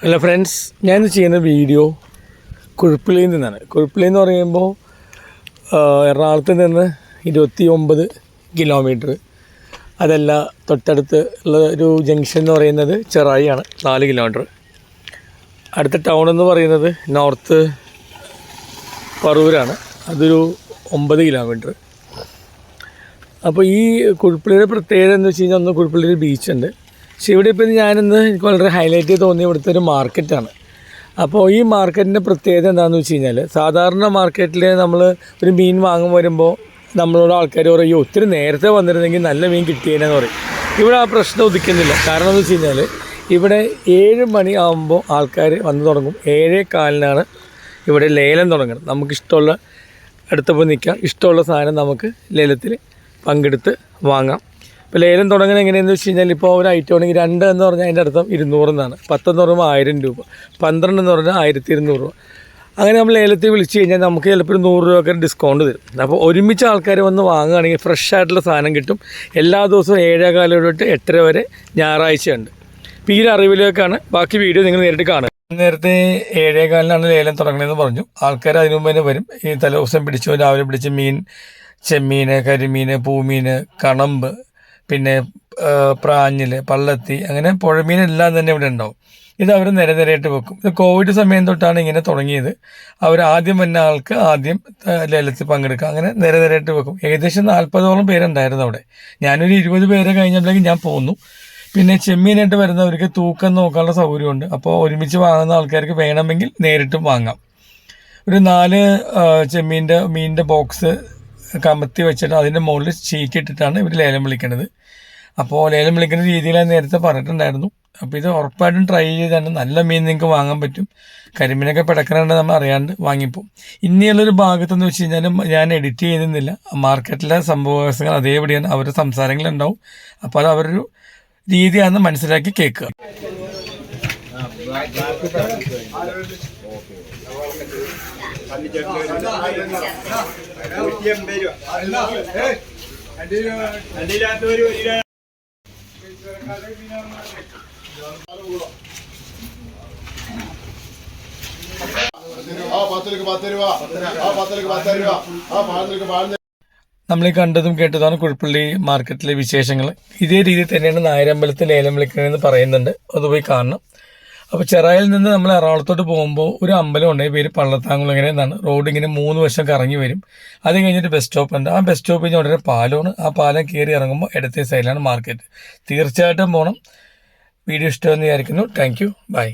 Hello friends, ഞാൻ ചെയ്യുന്ന video കുഴുപ്പിളിയിൽ നിന്നാണ്. കുഴുപ്പിളി എന്ന് പറയുമ്പോൾ എറണാകുളത്ത് നിന്ന് 29 കിലോമീറ്റർ. അതല്ല, തൊട്ടടുത്ത് ഉള്ള ഒരു ജംഗ്ഷൻ എന്ന് പറയുന്നത് ചെറായിയാണ്, 4 കിലോമീറ്റർ. അടുത്ത ടൗൺ എന്ന് പറയുന്നത് നോർത്ത് പറവൂരാണ്, അതൊരു 9 കിലോമീറ്റർ. അപ്പോൾ ഈ കുഴുപ്പിളിയുടെ പ്രത്യേകത എന്ന് വെച്ച് കഴിഞ്ഞാൽ, ഒന്ന് കുഴുപ്പിളിയിൽ ബീച്ചുണ്ട്. പക്ഷേ ഇവിടെ ഇപ്പോൾ ഞാനിന്ന് എനിക്ക് വളരെ ഹൈലൈറ്റ് തോന്നിയ ഇവിടുത്തെ ഒരു മാർക്കറ്റാണ്. അപ്പോൾ ഈ മാർക്കറ്റിൻ്റെ പ്രത്യേകത എന്താണെന്ന് വെച്ച് കഴിഞ്ഞാൽ, സാധാരണ മാർക്കറ്റിൽ നമ്മൾ ഒരു മീൻ വാങ്ങാൻ വരുമ്പോൾ നമ്മളോട് ആൾക്കാർ പറയും, ഒത്തിരി നേരത്തെ വന്നിരുന്നെങ്കിൽ നല്ല മീൻ കിട്ടിയേനെന്ന് പറയും. ഇവിടെ ആ പ്രശ്നം ഉദിക്കുന്നില്ല. കാരണം എന്ന് വെച്ച് കഴിഞ്ഞാൽ, ഇവിടെ 7 മണി ആകുമ്പോൾ ആൾക്കാർ വന്നു തുടങ്ങും. 7:15 ഇവിടെ ലേലം തുടങ്ങണം. നമുക്കിഷ്ടമുള്ള അടുത്തപ്പോൾ നിൽക്കാം, ഇഷ്ടമുള്ള സാധനം നമുക്ക് ലേലത്തിൽ പങ്കെടുത്ത് വാങ്ങാം. ഇപ്പോൾ ലേലം തുടങ്ങുന്നത് എങ്ങനെയാണെന്ന് വെച്ച് കഴിഞ്ഞാൽ, ഇപ്പോൾ ഒരു ഐറ്റം ആണെങ്കിൽ 2 എന്ന് പറഞ്ഞാൽ അതിൻ്റെ അർത്ഥം 200 എന്നാണ്, 10 എന്ന് പറയുമ്പോൾ 1000 രൂപ, 12 എന്ന് പറഞ്ഞാൽ 1200 രൂപ. അങ്ങനെ നമ്മൾ ലേലത്തിൽ വിളിച്ച് കഴിഞ്ഞാൽ നമുക്ക് ചിലപ്പോൾ 100 രൂപയൊക്കെ ഡിസ്കൗണ്ട് തരും. അപ്പോൾ ഒരുമിച്ച് ആൾക്കാർ വന്ന് വാങ്ങുകയാണെങ്കിൽ ഫ്രഷ് ആയിട്ടുള്ള സാധനം കിട്ടും. എല്ലാ ദിവസവും 7:15 തൊട്ട് 8:30 വരെ ഞായറാഴ്ചയുണ്ട്. ഇപ്പോൾ ഈ അറിവിലേക്കാണ് ബാക്കി വീഡിയോ നിങ്ങൾ നേരിട്ട് കാണുക. നേരത്തെ 7:15 ലേലം തുടങ്ങണമെന്ന് പറഞ്ഞു. ആൾക്കാർ അതിനു മുമ്പ് തന്നെ വരും. ഈ തലേദിവസം പിടിച്ചു രാവിലെ പിടിച്ച് മീൻ, ചെമ്മീൻ, കരിമീൻ, പൂമീൻ, കണമ്പ്, പിന്നെ പ്രാഞ്ഞിൽ, പള്ളത്തി, അങ്ങനെ പുഴമീനെല്ലാം തന്നെ ഇവിടെ ഉണ്ടാവും. ഇത് അവർ നിരനിരയായിട്ട് വെക്കും. ഇത് കോവിഡ് സമയം തൊട്ടാണ് ഇങ്ങനെ തുടങ്ങിയത്. അവർ ആദ്യം വന്ന ആൾക്ക് ആദ്യം ലേലത്തിൽ പങ്കെടുക്കുക, അങ്ങനെ നിരനിരയായിട്ട് വെക്കും. ഏകദേശം 40ഓളം പേരുണ്ടായിരുന്നു അവിടെ. ഞാനൊരു 20 പേരെ കഴിഞ്ഞപ്പോഴേക്കും ഞാൻ പോന്നു. പിന്നെ ചെമ്മീനായിട്ട് വരുന്നവർക്ക് തൂക്കം നോക്കാനുള്ള സൗകര്യമുണ്ട്. അപ്പോൾ ഒരുമിച്ച് വാങ്ങുന്ന ആൾക്കാർക്ക് വേണമെങ്കിൽ നേരിട്ടും വാങ്ങാം. ഒരു 4 മീനിൻ്റെ ബോക്സ് കമത്തി വെച്ചിട്ട് അതിൻ്റെ മുകളിൽ ഷീറ്റ് ഇട്ടിട്ടാണ് ഇവർ ലേലം വിളിക്കുന്നത്. അപ്പോൾ ലേലം വിളിക്കുന്ന രീതിയിലാണ് നേരത്തെ പറഞ്ഞിട്ടുണ്ടായിരുന്നു. അപ്പോൾ ഇത് ഉറപ്പായിട്ടും ട്രൈ ചെയ്താണ്. നല്ല മീൻ നിങ്ങൾക്ക് വാങ്ങാൻ പറ്റും. കരിമീനൊക്കെ പിടക്കണുണ്ട്, നമ്മൾ അറിയാണ്ട് വാങ്ങിപ്പോവും. ഇനിയുള്ളൊരു ഭാഗത്തെന്ന് വെച്ച് കഴിഞ്ഞാൽ, ഞാൻ എഡിറ്റ് ചെയ്യുന്നില്ല, മാർക്കറ്റിലെ സംഭവങ്ങൾ അതേപടിയാണ്, അവരുടെ സംസാരങ്ങളുണ്ടാവും. അപ്പോൾ അത് അവരൊരു രീതിയാണെന്ന് മനസ്സിലാക്കി കേൾക്കുക. നമ്മൾ ഈ കണ്ടതും കേട്ടതാണ് കുഴുപ്പള്ളി മാർക്കറ്റിലെ വിശേഷങ്ങൾ. ഇതേ രീതിയിൽ തന്നെയാണ് നായരമ്പലത്തിൽ ലേലം വിളിക്കണമെന്ന് പറയുന്നുണ്ട്. അത് പോയി കാണണം. അപ്പോൾ ചെറായിൽ നിന്ന് നമ്മൾ എറണാകുളത്തോട്ട് പോകുമ്പോൾ ഒരു അമ്പലമുണ്ട്, പേര് പള്ളത്താങ്കുളം. ഇങ്ങനെ എന്നാണ് റോഡ് ഇങ്ങനെ 3 വശം കറങ്ങി വരും. അത് കഴിഞ്ഞിട്ട് ബസ് സ്റ്റോപ്പ് ഉണ്ട്. ആ ബസ് സ്റ്റോപ്പ് കഴിഞ്ഞാൽ ഉടനെ പാലമാണ്. ആ പാലം കയറി ഇറങ്ങുമ്പോൾ ഇടത്തെ സൈഡിലാണ് മാർക്കറ്റ്. തീർച്ചയായിട്ടും പോകണം. വീഡിയോ ഇഷ്ടമെന്ന് വിചാരിക്കുന്നു. Thank you, by.